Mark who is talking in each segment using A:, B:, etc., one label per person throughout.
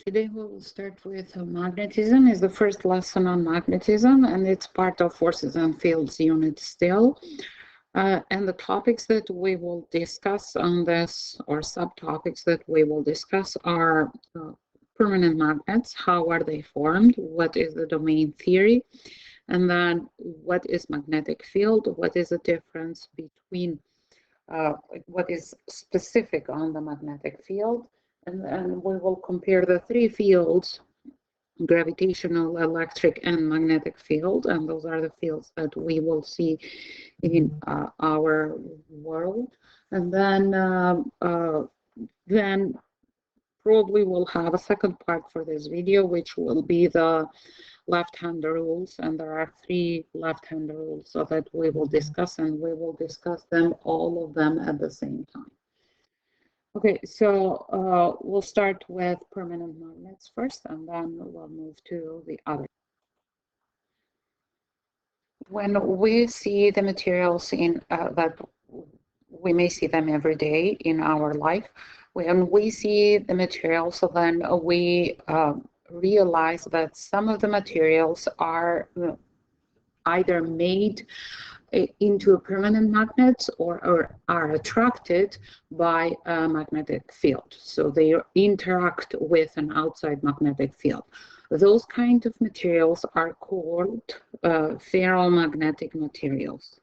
A: Today we'll start with magnetism. Is the first lesson on magnetism, and it's part of Forces and Fields unit still. And the topics that we will discuss on this, or subtopics that we will discuss, are permanent magnets. How are they formed? What is the domain theory? And then what is magnetic field? What is the difference between what is specific on the magnetic field? And we will compare the three fields: gravitational, electric, and magnetic field. And those are the fields that we will see in our world. And then probably we'll have a second part for this video, which will be the left-hand rules. And there are three left-hand rules so that we will discuss, and we will discuss them, all of them at the same time. Okay, so we'll start with permanent magnets first, and then we'll move to the other. When we see the materials in that we may see them every day in our life, when we see the materials, so then we realize that some of the materials are either made into a permanent magnet or are attracted by a magnetic field. So they interact with an outside magnetic field. Those kind of materials are called ferromagnetic materials.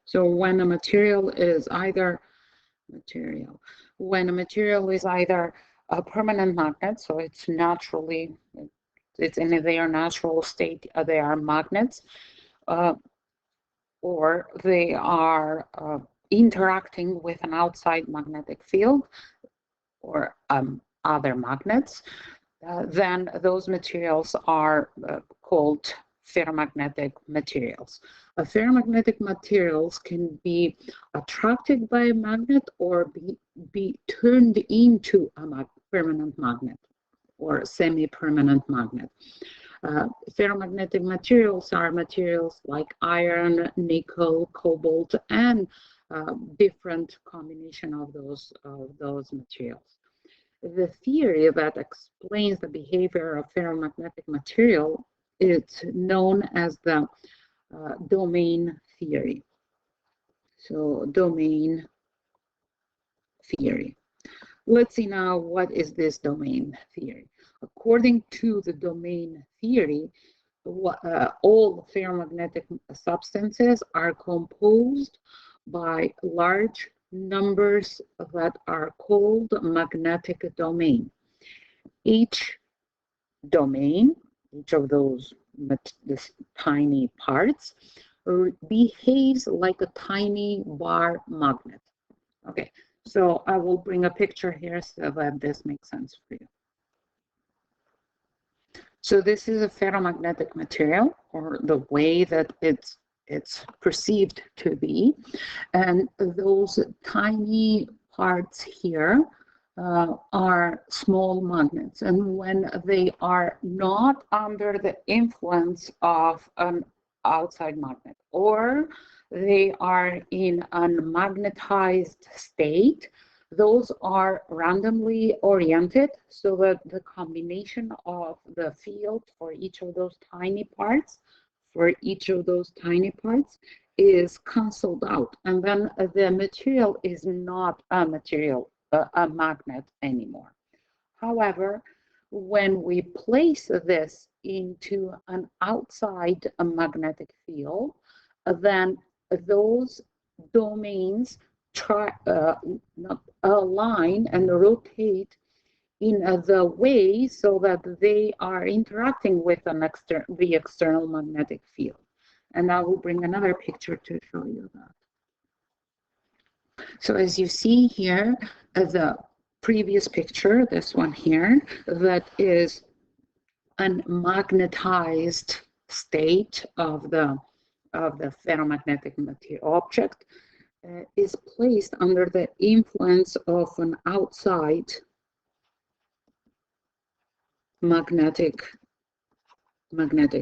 A: So when a material is either a permanent magnet, so it's in their natural state, they are magnets, or they are interacting with an outside magnetic field or other magnets, then those materials are called ferromagnetic materials. Ferromagnetic materials can be attracted by a magnet or be turned into a permanent magnet or semi-permanent magnet. Ferromagnetic materials are materials like iron, nickel, cobalt, and different combination of those materials. The theory that explains the behavior of ferromagnetic material is known as the domain theory. So domain theory. Let's see now, what is this domain theory? According to the domain theory, all ferromagnetic substances are composed by large numbers that are called magnetic domain. Each of those tiny parts behaves like a tiny bar magnet. Okay, so I will bring a picture here so that this makes sense for you. So this is a ferromagnetic material, or the way that it's perceived to be, and those tiny parts here are small magnets, and when they are not under the influence of an outside magnet, or they are in a magnetized state, those are randomly oriented, so that the combination of the field for each of those tiny parts is canceled out, and then the material is not a magnet anymore. However, when we place this into an outside magnetic field, then those domains align and rotate in the way so that they are interacting with the external magnetic field. And I will bring another picture to show you that. So as you see here, the previous picture, this one here, that is a magnetized state of the ferromagnetic material object, is placed under the influence of an outside magnetic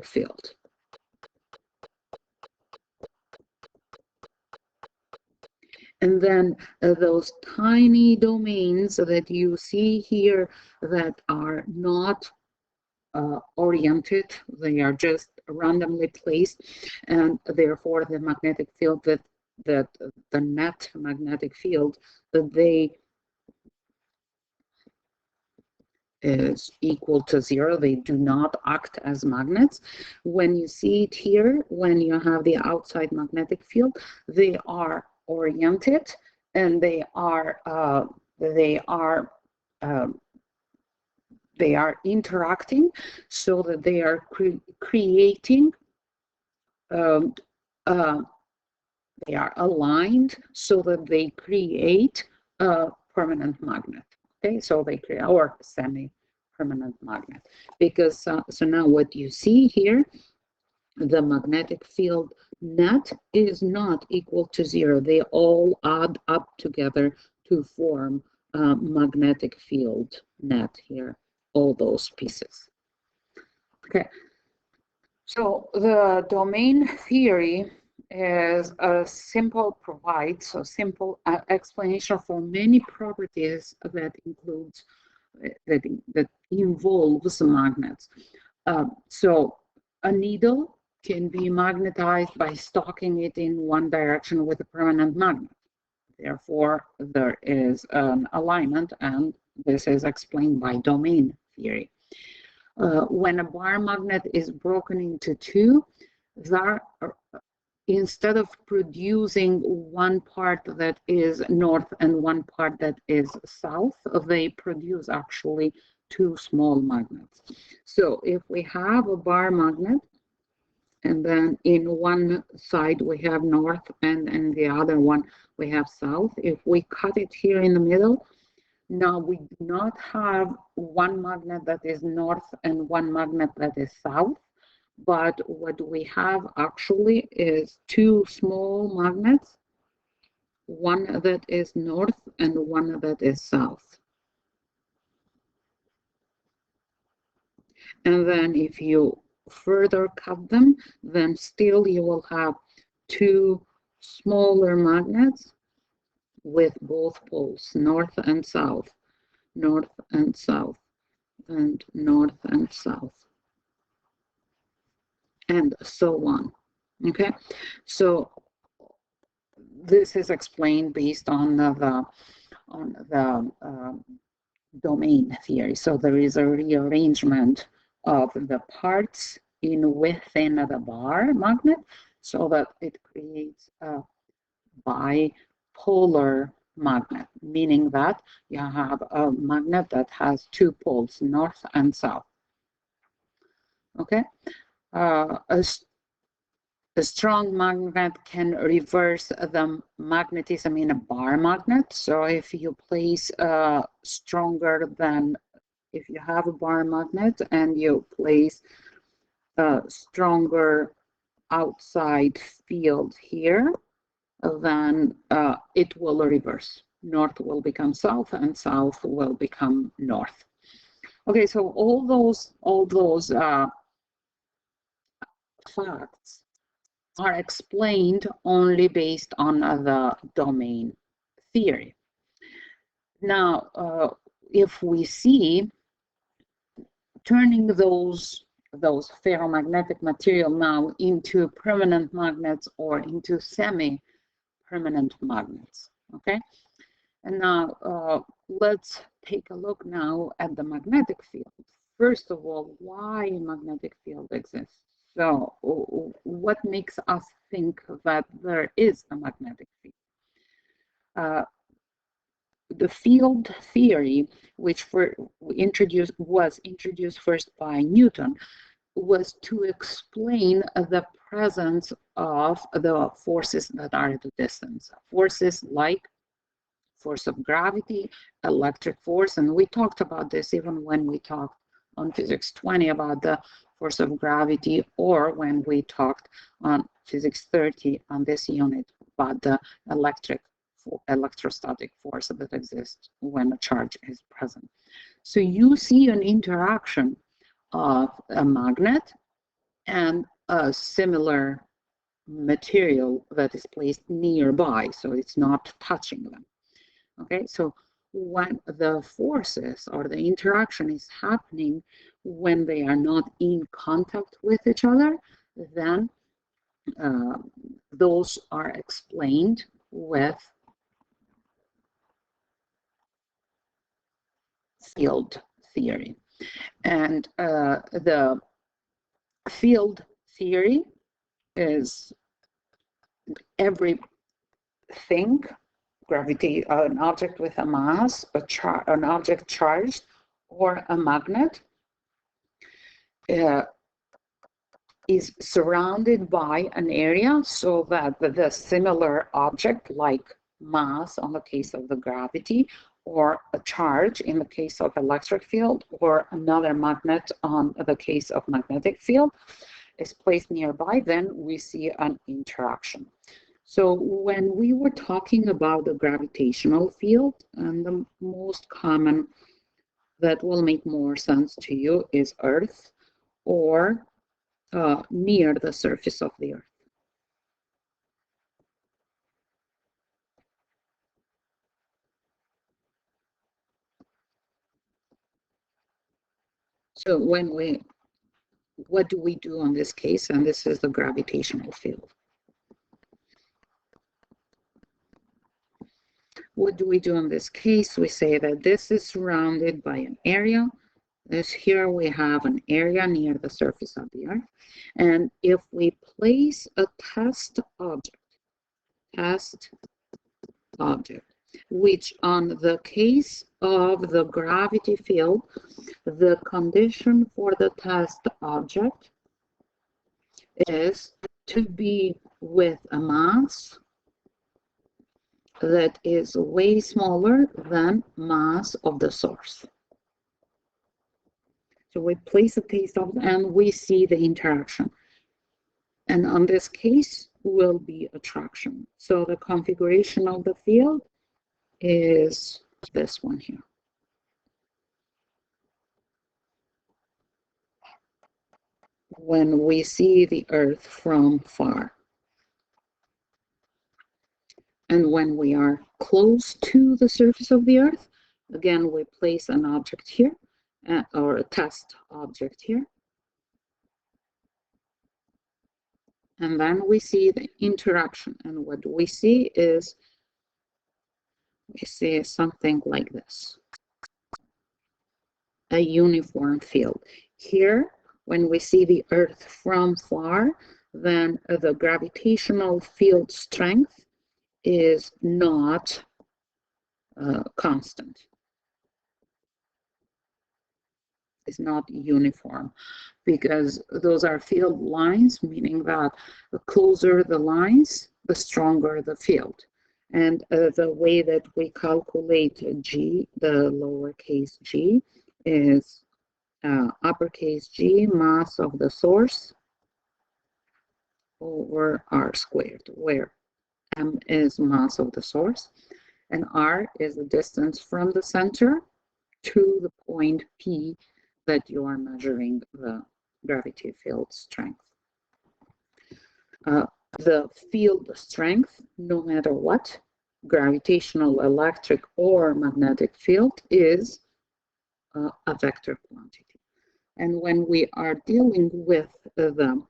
A: field. And then those tiny domains that you see here that are not oriented, they are just randomly placed, and therefore the magnetic field that the net magnetic field that they is equal to 0. They do not act as magnets. When you see it here, when you have the outside magnetic field, they are oriented and they are interacting so that they are creating they are aligned so that they create a permanent magnet. Okay, so they create our semi-permanent magnet. Because so now what you see here, the magnetic field net is not equal to 0. They all add up together to form a magnetic field net here, all those pieces. Okay, so the domain theory is a simple provides a simple explanation for many properties that includes that involves magnets. So a needle can be magnetized by stalking it in one direction with a permanent magnet. Therefore, there is an alignment, and this is explained by domain theory. When a bar magnet is broken into two, there instead of producing one part that is north and one part that is south, they produce actually two small magnets. So if we have a bar magnet, and then in one side we have north and in the other one we have south, if we cut it here in the middle, now we do not have one magnet that is north and one magnet that is south, but what we have actually is two small magnets, one that is north and one that is south. And then if you further cut them, then still you will have two smaller magnets with both poles, north and south, north and south, and north and south, and so on. Okay, so this is explained based on the domain theory. So there is a rearrangement of the parts within the bar magnet so that it creates a bipolar magnet, meaning that you have a magnet that has two poles, north and south. Okay. A strong magnet can reverse the magnetism in a bar magnet. So if you place stronger than, if you have a bar magnet and you place a stronger outside field here, then it will reverse. North will become south and south will become north. Okay, so all those facts are explained only based on the domain theory. Now, if we see turning those ferromagnetic material now into permanent magnets or into semi-permanent magnets, okay? And now let's take a look now at the magnetic field. First of all, why a magnetic field exists? So what makes us think that there is a magnetic field? The field theory, which was introduced first by Newton, was to explain the presence of the forces that are at a distance. Forces like force of gravity, electric force, and we talked about this even when we talked on Physics 20 about the force of gravity, or when we talked on Physics 30 on this unit about the electrostatic force that exists when a charge is present. So you see an interaction of a magnet and a similar material that is placed nearby, so it's not touching them. Okay, so when the forces or the interaction is happening when they are not in contact with each other, then those are explained with field theory. And the field theory is everything, gravity, an object with a mass, an object charged, or a magnet is surrounded by an area so that the similar object, like mass on the case of the gravity, or a charge in the case of electric field, or another magnet on the case of magnetic field, is placed nearby, then we see an interaction. So when we were talking about the gravitational field, and the most common that will make more sense to you is Earth, or near the surface of the Earth. So what do we do in this case? And this is the gravitational field. What do we do in this case? We say that this is surrounded by an area. Here we have an area near the surface of the Earth. And if we place a test object, which on the case of the gravity field, the condition for the test object is to be with a mass that is way smaller than mass of the source. So we place a test object and we see the interaction. And on this case will be attraction. So the configuration of the field is this one here. When we see the Earth from far. And when we are close to the surface of the Earth, again, we place an object here, or a test object here. And then we see the interaction. And what we see is, we see something like this. A uniform field. Here, when we see the Earth from far, then the gravitational field strength is not constant. It's not uniform, because those are field lines, meaning that the closer the lines, the stronger the field. And the way that we calculate G, the lowercase g, is uppercase G, mass of the source, over r squared, where m is mass of the source, and r is the distance from the center to the point P that you are measuring the gravity field strength. The field strength, no matter what, gravitational, electric, or magnetic field, is a vector quantity. And when we are dealing with the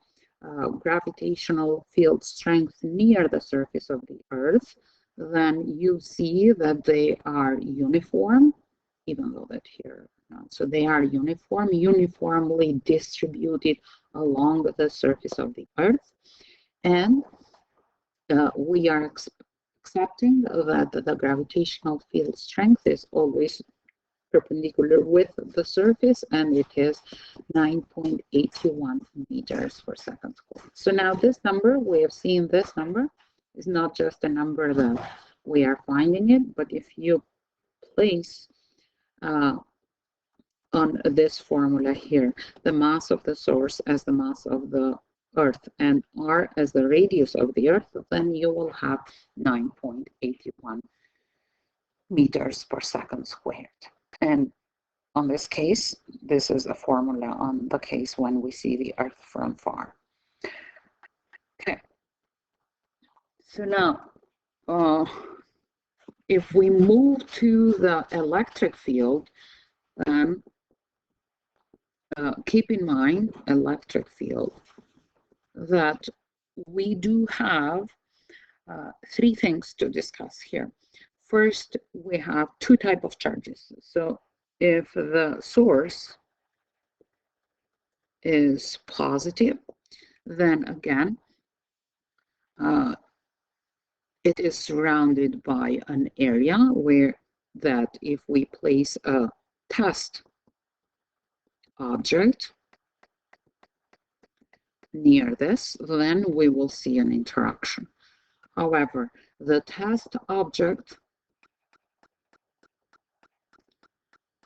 A: gravitational field strength near the surface of the Earth, then you see that they are uniform, even though that here, so they are uniformly distributed along the surface of the Earth. And we are accepting that the gravitational field strength is always perpendicular with the surface, and it is 9.81 meters per second squared. So now this number, we have seen this number is not just a number that we are finding it, but if you place on this formula here, the mass of the source as the mass of the Earth and r as the radius of the Earth, then you will have 9.81 meters per second squared. And on this case, this is a formula on the case when we see the Earth from far. Okay, So now, if we move to the electric field, then keep in mind, electric field, that we do have three things to discuss here. First, we have two types of charges. So if the source is positive, then again, it is surrounded by an area where that if we place a test object near this, then we will see an interaction. However, the test object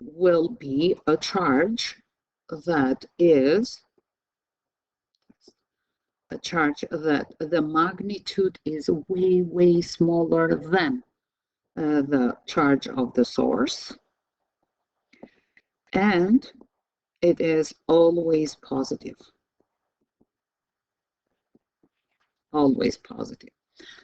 A: will be a charge that is a charge that the magnitude is way, way smaller than the charge of the source, and it is always positive. Always positive.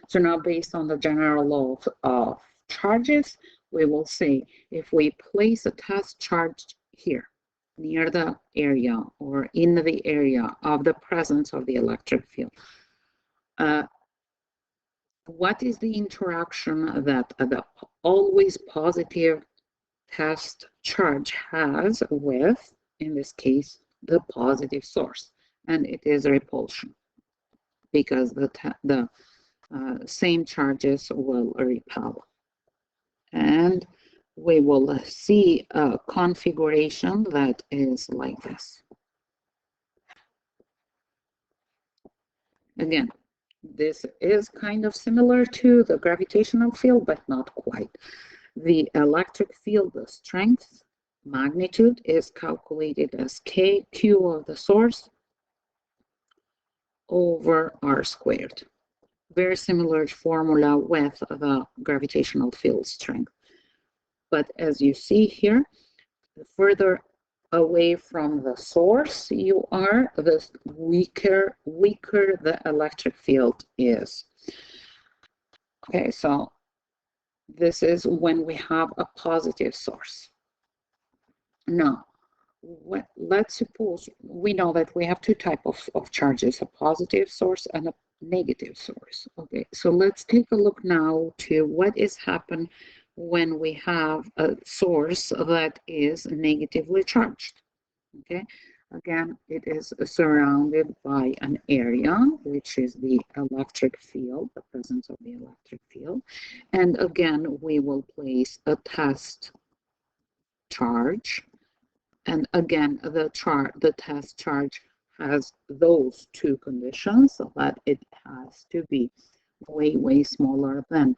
A: So now, based on the general law of charges, we will say if we place a test charge here near the area or in the area of the presence of the electric field, what is the interaction that the always positive test charge has with, in this case, the positive source? And it is repulsion, because the same charges will repel. And we will see a configuration that is like this. Again, this is kind of similar to the gravitational field, but not quite. The electric field, the strength magnitude is calculated as Q of the source over R squared. Very similar formula with the gravitational field strength. But as you see here, the further away from the source you are, the weaker the electric field is. Okay, so this is when we have a positive source. Now, let's suppose we know that we have two types of charges, a positive source and a negative source. Okay, so let's take a look now to what is happening when we have a source that is negatively charged. Okay, again, it is surrounded by an area, which is the electric field, the presence of the electric field. And again, we will place a test charge. And again, the test charge has those two conditions, so that it has to be way, way smaller than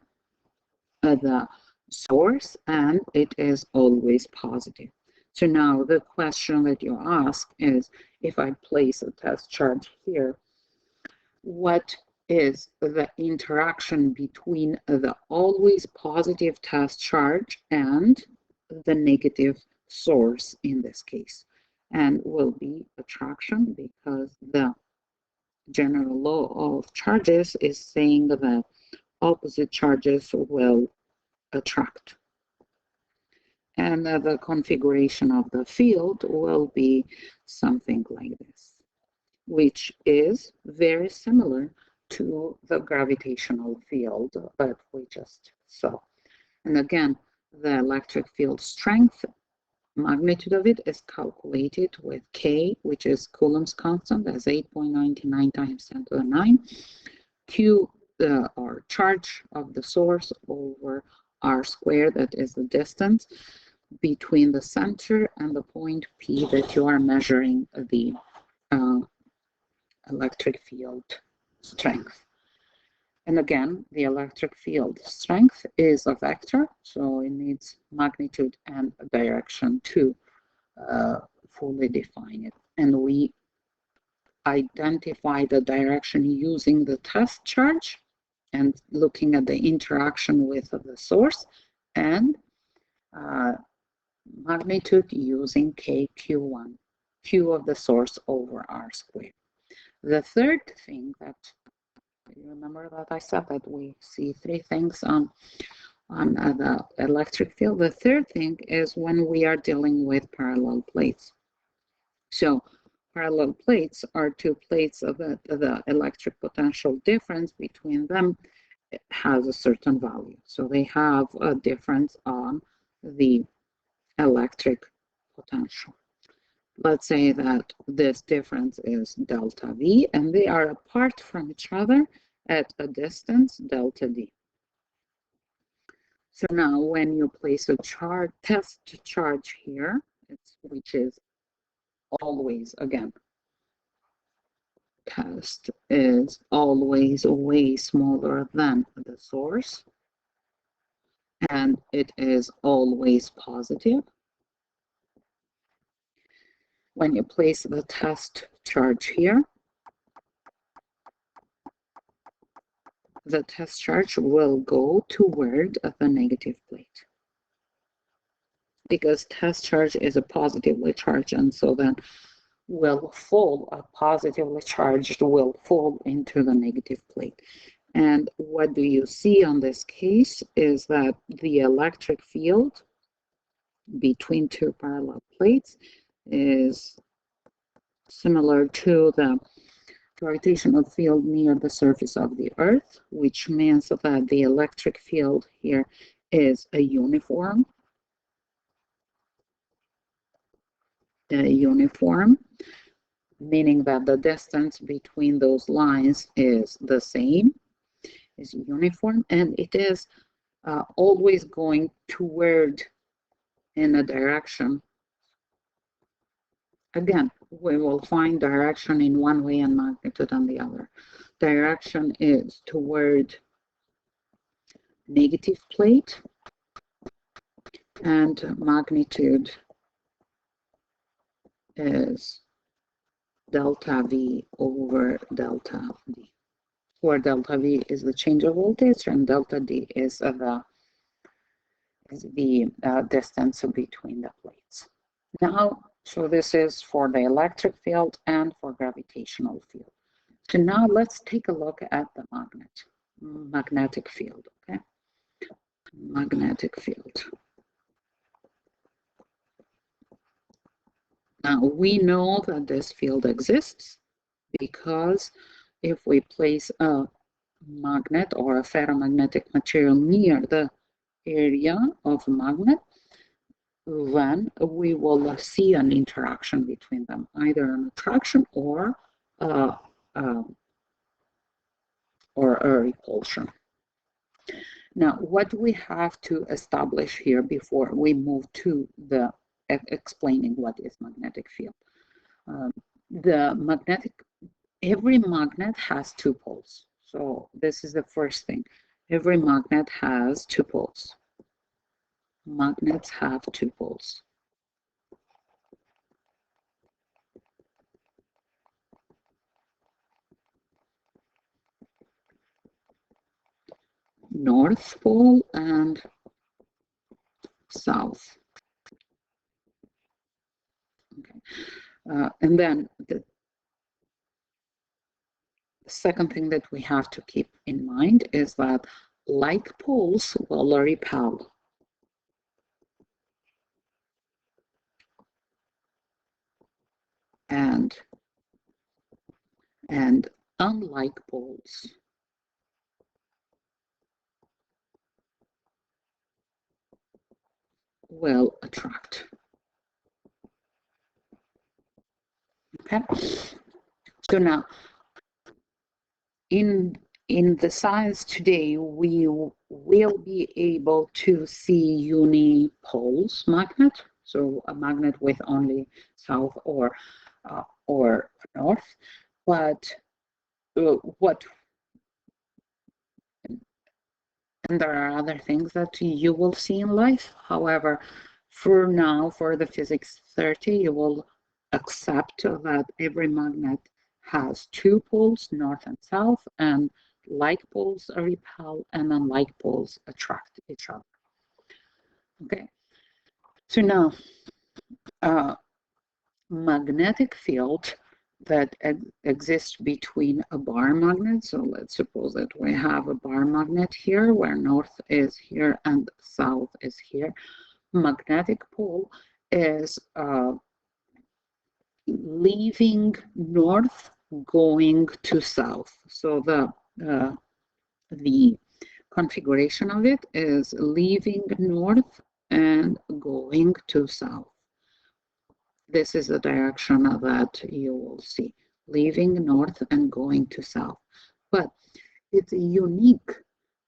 A: the source, and it is always positive. So now the question that you ask is, if I place a test charge here, what is the interaction between the always positive test charge and the negative source in this case? And will be attraction, because the general law of charges is saying that opposite charges will attract. And the configuration of the field will be something like this, which is very similar to the gravitational field that we just saw. And again, the electric field strength, magnitude of it, is calculated with K, which is Coulomb's constant, as 8.99 times 10 to the 9, Q, or charge of the source, over R squared, that is the distance between the center and the point P that you are measuring the electric field strength. And again, the electric field strength is a vector, so it needs magnitude and direction to fully define it. And we identify the direction using the test charge and looking at the interaction with the source, and magnitude using KQ1, Q of the source over R squared. The third thing that you Remember that I said that we see three things on the electric field. The third thing is when we are dealing with parallel plates. So parallel plates are two plates of the electric potential difference between them has a certain value. So they have a difference on the electric potential. Let's say that this difference is delta V, and they are apart from each other at a distance delta D. So now when you place a test charge here, which is always, again, test is always way smaller than the source, and it is always positive. When you place the test charge here, the test charge will go toward the negative plate, because test charge is a positively charged, and so then will fall, a positively charged will fall into the negative plate. And what do you see on this case is that the electric field between two parallel plates is similar to the gravitational field near the surface of the Earth, which means that the electric field here is a uniform. Meaning that the distance between those lines is the same, is uniform, and it is always going toward in a direction. Again, we will find direction in one way and magnitude on the other. Direction is toward negative plate, and magnitude is delta V over delta D, where delta V is the change of voltage and delta D is the distance between the plates. Now, so this is for the electric field and for gravitational field. So now let's take a look at the magnetic field, okay? Magnetic field. Now we know that this field exists because if we place a magnet or a ferromagnetic material near the area of a magnet, then we will see an interaction between them, either an attraction or a repulsion. Now, what do we have to establish here before we move to the explaining what is magnetic field? Every magnet has two poles. So this is the first thing. Every magnet has two poles. Magnets have two poles. North pole and south. Okay. And then the second thing that we have to keep in mind is that like poles will repel. And unlike poles will attract. Okay. So now in the science today, we will be able to see unipoles magnet, so a magnet with only south or north. But and there are other things that you will see in life. However, for now, for the physics 30, you will accept that every magnet has two poles, north and south, and like poles repel and unlike poles attract each other. Okay, so now magnetic field that exists between a bar magnet. So let's suppose that we have a bar magnet here where north is here and south is here. Magnetic pole is leaving north going to south. So the configuration of it is leaving north and going to south. This is the direction that you will see, leaving north and going to south. But it's unique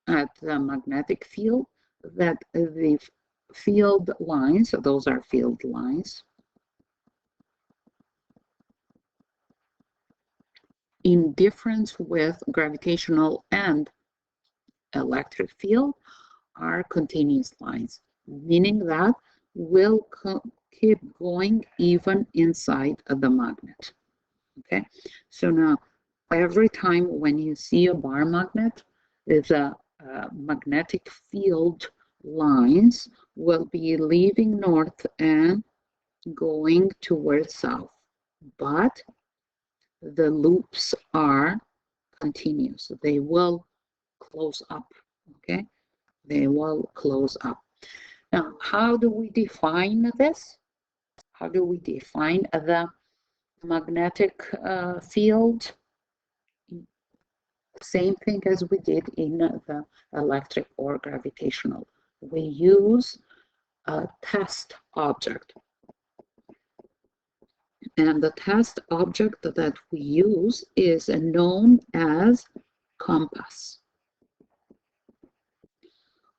A: at the magnetic field that the field lines, so those are field lines, in difference with gravitational and electric field, are continuous lines, meaning that will keep going even inside of the magnet. Okay, so now every time when you see a bar magnet, the magnetic field lines will be leaving north and going towards south, but the loops are continuous. They will close up, okay? They will close up. Now, how do we define this? How do we define the magnetic field? Same thing as we did in the electric or gravitational. We use a test object. And the test object that we use is known as compass,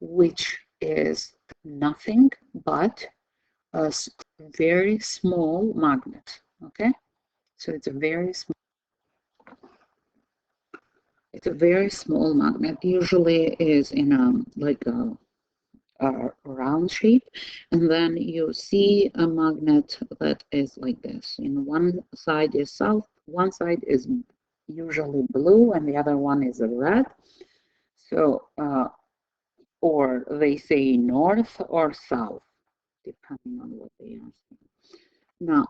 A: which is nothing but a very small magnet. Okay, so it's a very small magnet. Usually is in like a round shape, and then you see a magnet that is like this. In one side is south, one side is usually blue, and the other one is red. So, or they say north or south, depending on what they ask. Now,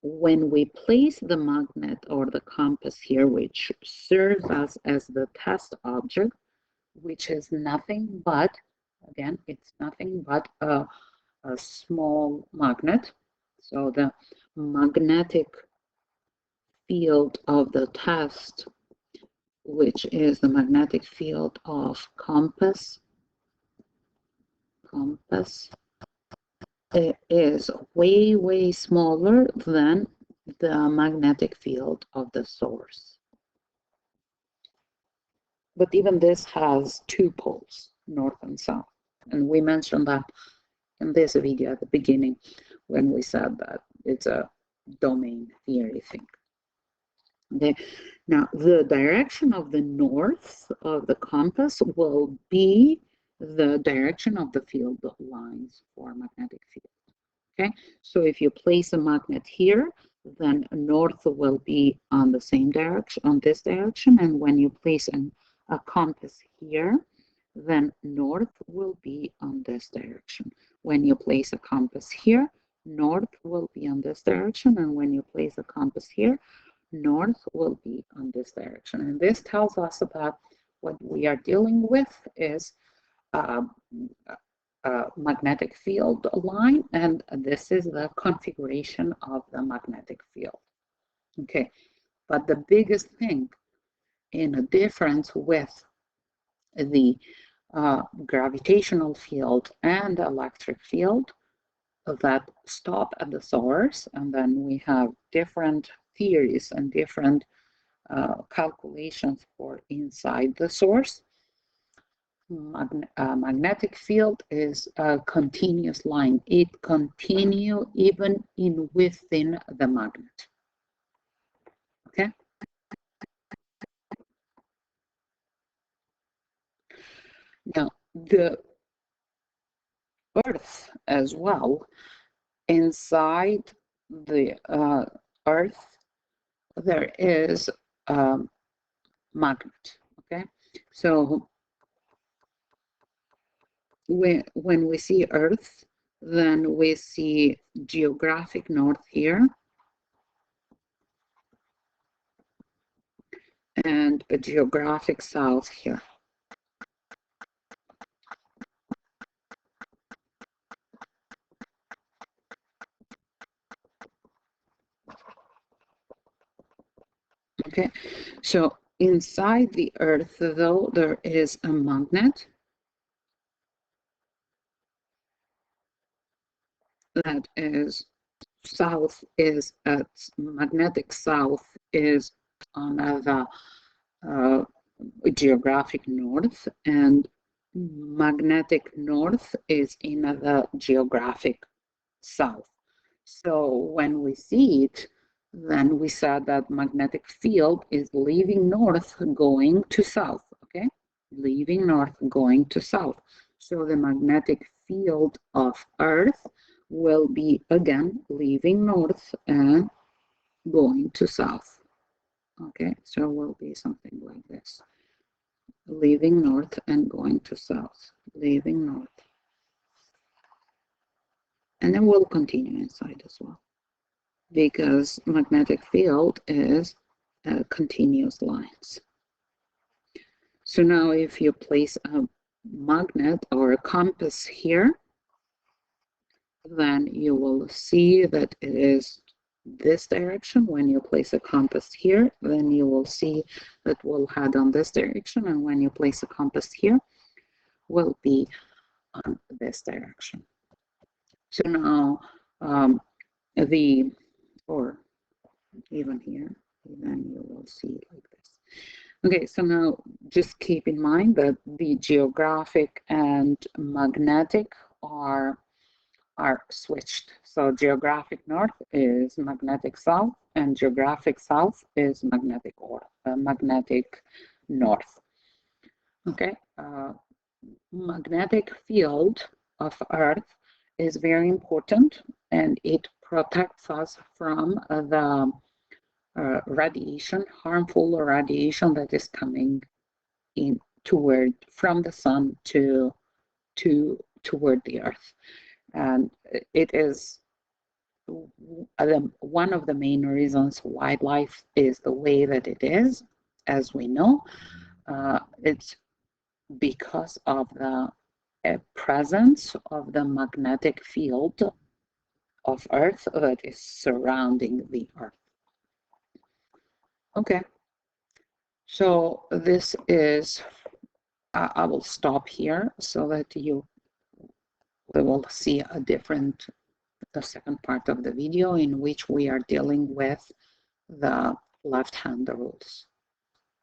A: when we place the magnet or the compass here, which serves us as the test object, which is nothing but, again, it's nothing but a small magnet. So the magnetic field of the test, which is the magnetic field of compass, it is way, way smaller than the magnetic field of the source. But even this has two poles, north and south. And we mentioned that in this video at the beginning when we said that it's a domain theory thing. Okay. Now, the direction of the north of the compass will be the direction of the field lines for magnetic field. Okay, so if you place a magnet here, then north will be on the same direction, on this direction, and when you place a compass here, then north will be on this direction. When you place a compass here, north will be on this direction, and when you place a compass here, north will be on this direction. And this tells us that what we are dealing with is a magnetic field line, and this is the configuration of the magnetic field. Okay, but the biggest thing in a difference with the gravitational field and electric field that stop at the source, and then we have different theories and different calculations for inside the source. Magnetic field is a continuous line. It continues even within the magnet. Okay. Now, the Earth as well, inside the Earth, there is a magnet. Okay, so when we see Earth, then we see geographic north here, and a geographic south here. Okay, so inside the Earth, though, there is a magnet that is south, is at magnetic south is on the geographic north, and magnetic north is in the geographic south. So when we see it, then we said that magnetic field is leaving north going to south, okay? Leaving north going to south. So the magnetic field of Earth will be again leaving north and going to south. Okay, so it will be something like this. Leaving north and going to south. Leaving north. And then we'll continue inside as well, because magnetic field is continuous lines. So now if you place a magnet or a compass here, then you will see that it is this direction. When you place a compass here, then you will see that we'll head on this direction, and when you place a compass here, will be on this direction. So now or even here, then you will see like this. Okay, so now just keep in mind that the geographic and magnetic are switched. So geographic north is magnetic south, and geographic south is magnetic north. Okay, magnetic field of Earth is very important, and it protects us from the radiation, harmful radiation that is coming in from the sun toward the Earth. And it is one of the main reasons wildlife is the way that it is, as we know. It's because of the presence of the magnetic field of Earth that is surrounding the Earth. Okay, so this is, I will stop here so that we will see the second part of the video in which we are dealing with the left-hand rules.